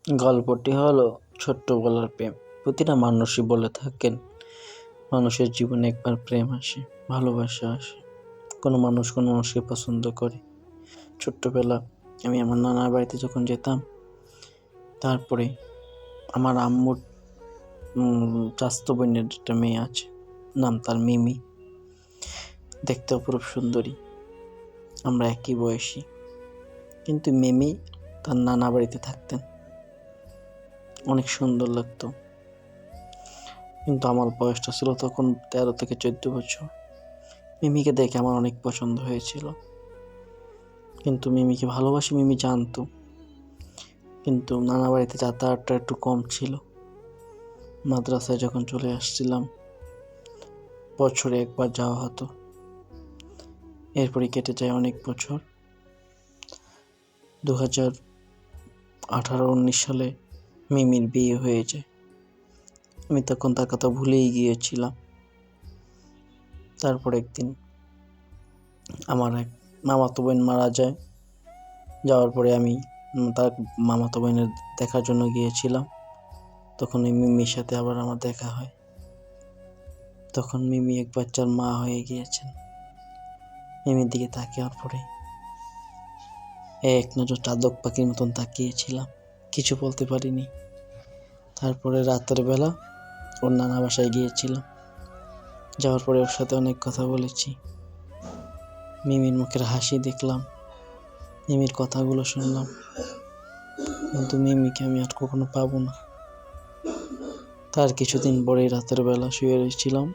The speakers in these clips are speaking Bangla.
গল্পটি হলো ছোট্টবেলার প্রেম। প্রতিটা মানুষই বলে থাকেন মানুষের জীবনে একবার প্রেম আসে, ভালোবাসা আসে। কোনো মানুষকে পছন্দ করে। ছোট্টবেলা আমি আমার নানার বাড়িতে যখন যেতাম, তারপরে আমার আম্মুর চাচাতো বোনের একটা মেয়ে আছে, নাম তার মিমি। দেখতে অপরূপ সুন্দরী, আমরা একই বয়সী। কিন্তু মিমি তার নানা বাড়িতে থাকতেন, অনেক সুন্দর লাগতো। কিন্তু আমার বয়সটা ছিল তখন 13 থেকে 14 বছর। মিমিকে দেখে আমার অনেক পছন্দ হয়েছিল, কিন্তু মিমিকে ভালোবাসি মিমি জানতো। কিন্তু নানা বাড়িতে যাতায়াতটা একটু কম ছিল। মাদ্রাসায় যখন চলে আসছিলাম, বছরে একবার যাওয়া হতো। এরপরে কেটে যায় অনেক বছর। 2018-19 সালে মিমির বিয়ে হয়ে যায়। আমি তখন তার কথা ভুলেই গিয়েছিলাম। তারপর একদিন আমার এক মামাতো বোন মারা যায়। যাওয়ার পরে আমি তার মামাতো বোনের দেখার জন্য গিয়েছিলাম। তখন ওই মিমির সাথে আবার আমার দেখা হয়। তখন মিমি এক বাচ্চার মা হয়ে গিয়েছেন। মিমির দিকে তাকিয়ে পরে এক নজর চাতক পাখির মতন তাকিয়েছিলাম, কিছু বলতে পারিনি। তারপরে রাতের বেলা ওর নানা বাসায় গিয়েছিলাম। যাওয়ার পরে ওর সাথে অনেক কথা বলেছি। মিমির মুখের হাসি দেখলাম, মিমির কথাগুলো শুনলাম, কিন্তু মিমিকে আমি আর কখনো পাবো না। তার কিছুদিন পরেই রাতের বেলা শুয়ে রয়েছিলাম।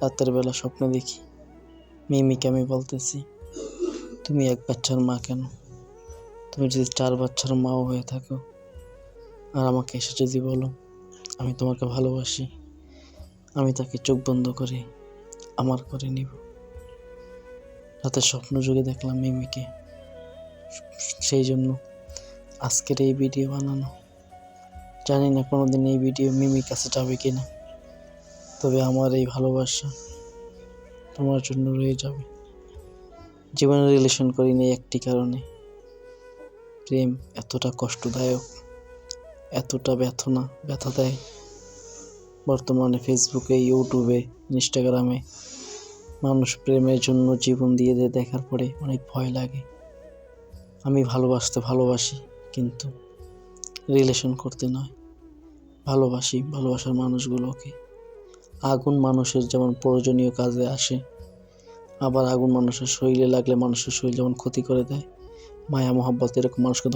রাতের বেলা স্বপ্ন দেখি মিমিকে আমি বলতেছি, তুমি এক বাচ্চার মা কেন? তুমি যদি 4 বাচ্চার মাও হয়ে থাকো, আর আমাকে এসে যদি বলো আমি তোমাকে ভালোবাসি, আমি তাকে চোখ বন্ধ করে আমার করে নিব। রাতে স্বপ্ন যুগে দেখলাম মিমিকে। সেই জন্য আজকের এই ভিডিও বানানো। জানি না কোনোদিন এই ভিডিও মিমির কাছে যাবে কিনা, তবে আমার এই ভালোবাসা তোমার জন্য রয়ে যাবে। জীবনে রিলেশন করিনি একটি কারণে, প্রেম এতটা কষ্টদায়ক, এতটা ব্যথা দেয়। বর্তমানে ফেসবুকে, ইউটিউবে, ইনস্টাগ্রামে মানুষ প্রেমের জন্য জীবন দিয়ে দেখার পরে অনেক ভয় লাগে। আমি ভালোবাসি, কিন্তু রিলেশন করতে নয়। ভালোবাসার মানুষগুলোকে। আগুন মানুষের যেমন প্রয়োজনীয় কাজে আসে, আবার আগুন মানুষের শরীরে লাগলে মানুষের শরীর যেমন ক্ষতি করে দেয়। মায়া মহব্বত এরকম মানুষকে